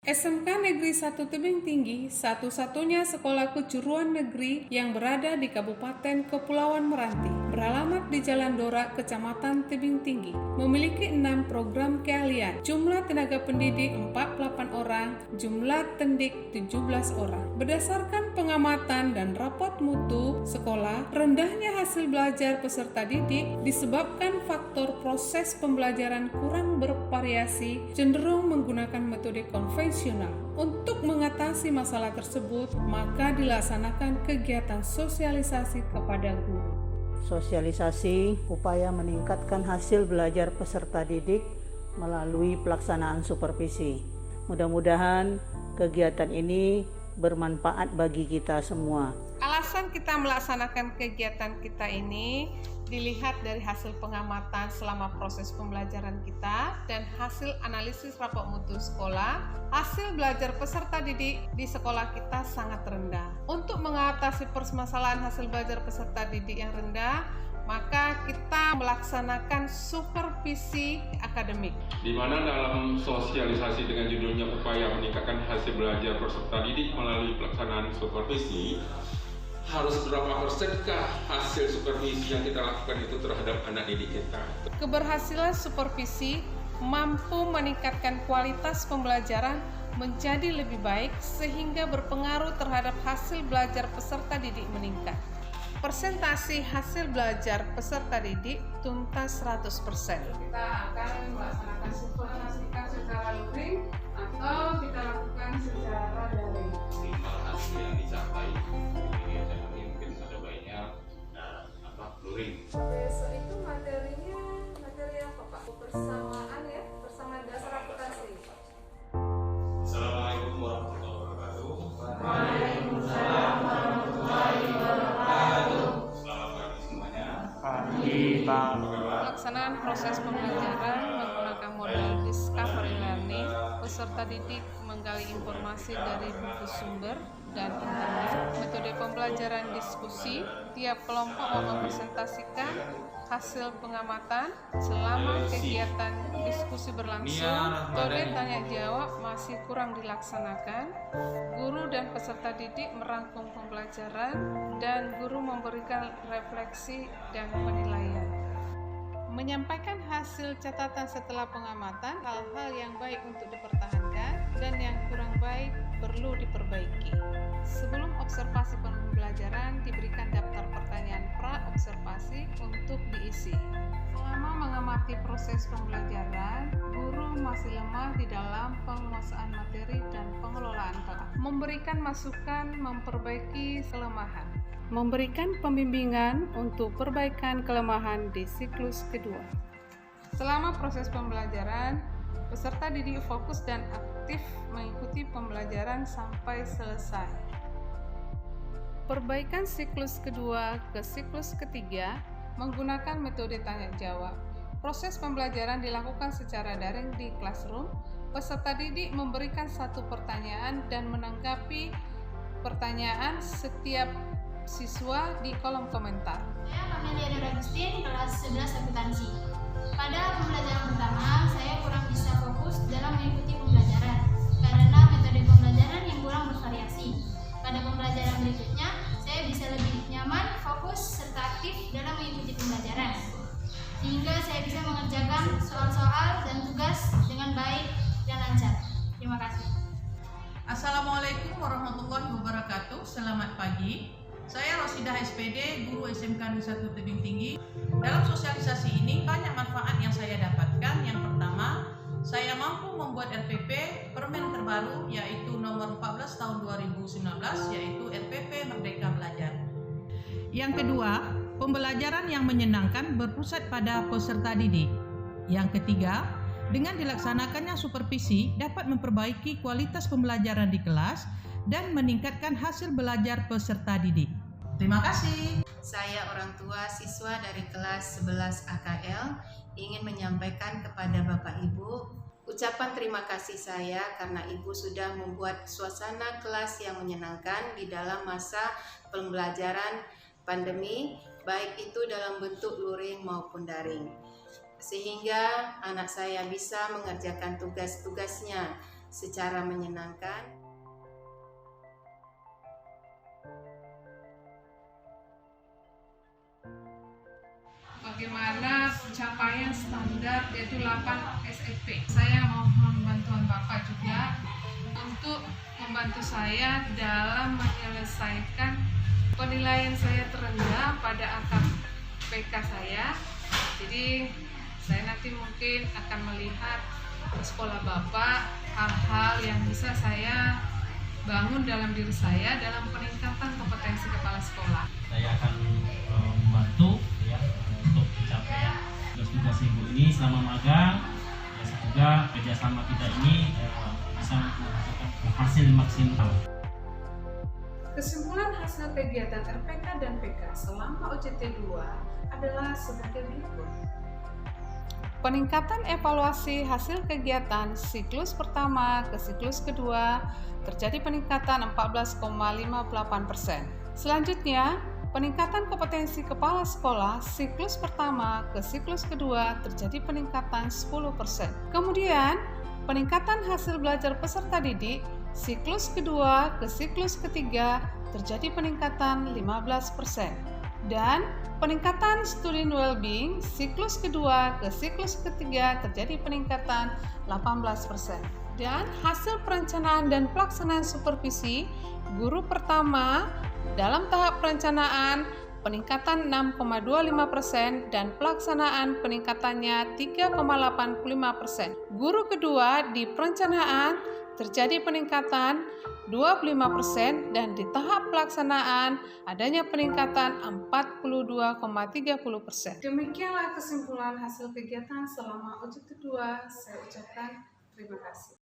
SMK Negeri 1 Tebing Tinggi, satu-satunya sekolah kejuruan negeri yang berada di Kabupaten Kepulauan Meranti, beralamat di Jalan Dorak, Kecamatan Tebing Tinggi, memiliki 6 program keahlian. Jumlah tenaga pendidik 48 orang, jumlah tendik 17 orang. Berdasarkan pengamatan dan rapot mutu sekolah, rendahnya hasil belajar peserta didik disebabkan faktor proses pembelajaran kurang bervariasi, cenderung menggunakan metode konvensional. Untuk mengatasi masalah tersebut, maka dilaksanakan kegiatan sosialisasi kepada guru. Sosialisasi upaya meningkatkan hasil belajar peserta didik melalui pelaksanaan supervisi. Mudah-mudahan kegiatan ini bermanfaat bagi kita semua. Alasan kita melaksanakan kegiatan kita ini dilihat dari hasil pengamatan selama proses pembelajaran kita dan hasil analisis rapor mutu sekolah. Hasil belajar peserta didik di sekolah kita sangat rendah. Untuk mengatasi permasalahan hasil belajar peserta didik yang rendah, maka kita melaksanakan supervisi akademik. Di mana dalam sosialisasi dengan judulnya upaya meningkatkan hasil belajar peserta didik melalui pelaksanaan supervisi, harus berapa persenkah hasil supervisi yang kita lakukan itu terhadap anak didik kita? Keberhasilan supervisi mampu meningkatkan kualitas pembelajaran menjadi lebih baik sehingga berpengaruh terhadap hasil belajar peserta didik meningkat. Persentase hasil belajar peserta didik tuntas 100%. Kita akan melaksanakan supervisi secara luring atau kita lakukan secara daring. Minimal hasil yang dicapai mungkin ada baiknya luring. Besok itu materinya materi apa Pak? Persamaan ya, persamaan dasar akuntansi. Assalamualaikum warahmatullahi wabarakatuh. Waalaikumsalam warahmatullahi wabarakatuh. Selamat pagi semuanya. Pagi Pak. Pelaksanaan proses pembelajaran menggunakan model discovery learning, peserta didik menggali informasi dari buku sumber dan internet. Metode pembelajaran diskusi, tiap kelompok mempresentasikan hasil pengamatan. Selama kegiatan diskusi berlangsung, metode tanya jawab masih kurang dilaksanakan. Guru dan peserta didik merangkum pembelajaran dan guru memberikan refleksi dan penilaian. Menyampaikan hasil catatan setelah pengamatan, hal-hal yang baik untuk dipertahankan dan yang kurang baik perlu diperbaiki. Sebelum observasi pembelajaran, diberikan daftar pertanyaan pra-observasi untuk diisi. Selama mengamati proses pembelajaran, guru masih lemah di dalam penguasaan materi dan pengelolaan kelas. Memberikan masukan memperbaiki kelemahan. Memberikan pembimbingan untuk perbaikan kelemahan di siklus kedua. Selama proses pembelajaran, peserta didik fokus dan aktif mengikuti pembelajaran sampai selesai. Perbaikan siklus kedua ke siklus ketiga menggunakan metode tanya jawab. Proses pembelajaran dilakukan secara daring di classroom. Peserta didik memberikan satu pertanyaan dan menanggapi pertanyaan setiap siswa di kolom komentar. Saya Amelia Nur Agustin, kelas 11 akuntansi. Pada pembelajaran pertama, saya kurang bisa fokus dalam mengikuti pembelajaran karena metode pembelajaran yang kurang bervariasi. Pada pembelajaran berikutnya, saya bisa lebih nyaman, fokus, serta aktif dalam mengikuti pembelajaran, sehingga saya bisa mengerjakan soal-soal dan tugas dengan baik dan lancar. Terima kasih. Assalamualaikum warahmatullahi wabarakatuh. Selamat pagi. Saya Rosidah SPD, guru SMK Negeri 1 Tebing Tinggi. Dalam sosialisasi ini banyak manfaat yang saya dapatkan. Yang pertama, saya mampu membuat RPP permen terbaru yaitu nomor 14 tahun 2019 yaitu RPP Merdeka Belajar. Yang kedua, pembelajaran yang menyenangkan berpusat pada peserta didik. Yang ketiga, dengan dilaksanakannya supervisi dapat memperbaiki kualitas pembelajaran di kelas dan meningkatkan hasil belajar peserta didik. Terima kasih. Saya orang tua siswa dari kelas 11 AKL ingin menyampaikan kepada Bapak Ibu ucapan terima kasih saya karena Ibu sudah membuat suasana kelas yang menyenangkan di dalam masa pembelajaran pandemi, baik itu dalam bentuk luring maupun daring. Sehingga anak saya bisa mengerjakan tugas-tugasnya secara menyenangkan. Bagaimana pencapaian standar yaitu 8 SEP. Saya mohon bantuan Bapak juga untuk membantu saya dalam menyelesaikan penilaian saya terendah pada AKPK saya. Jadi saya nanti mungkin akan melihat di sekolah Bapak hal-hal yang bisa saya bangun dalam diri saya dalam peningkatan kompetensi kepala sekolah. Saya akan membantu ya untuk pencapaian tugas Ibu ini selama magang. Ya, semoga kerjasama kita ini bisa menghasilkan hasil maksimal. Kesimpulan hasil kegiatan RPK dan PK selama OJT 2 adalah sebagai berikut. Peningkatan evaluasi hasil kegiatan siklus pertama ke siklus kedua terjadi peningkatan 14,58%. Selanjutnya, peningkatan kompetensi kepala sekolah siklus pertama ke siklus kedua terjadi peningkatan 10%. Kemudian, peningkatan hasil belajar peserta didik siklus kedua ke siklus ketiga terjadi peningkatan 15%. Dan peningkatan student well-being siklus kedua ke siklus ketiga terjadi peningkatan 18%. Dan hasil perencanaan dan pelaksanaan supervisi guru pertama dalam tahap perencanaan peningkatan 6,25% dan pelaksanaan peningkatannya 3,85%. Guru kedua di perencanaan terjadi peningkatan 25% dan di tahap pelaksanaan adanya peningkatan 42,30%. Demikianlah kesimpulan hasil kegiatan selama OJT 2. Saya ucapkan terima kasih.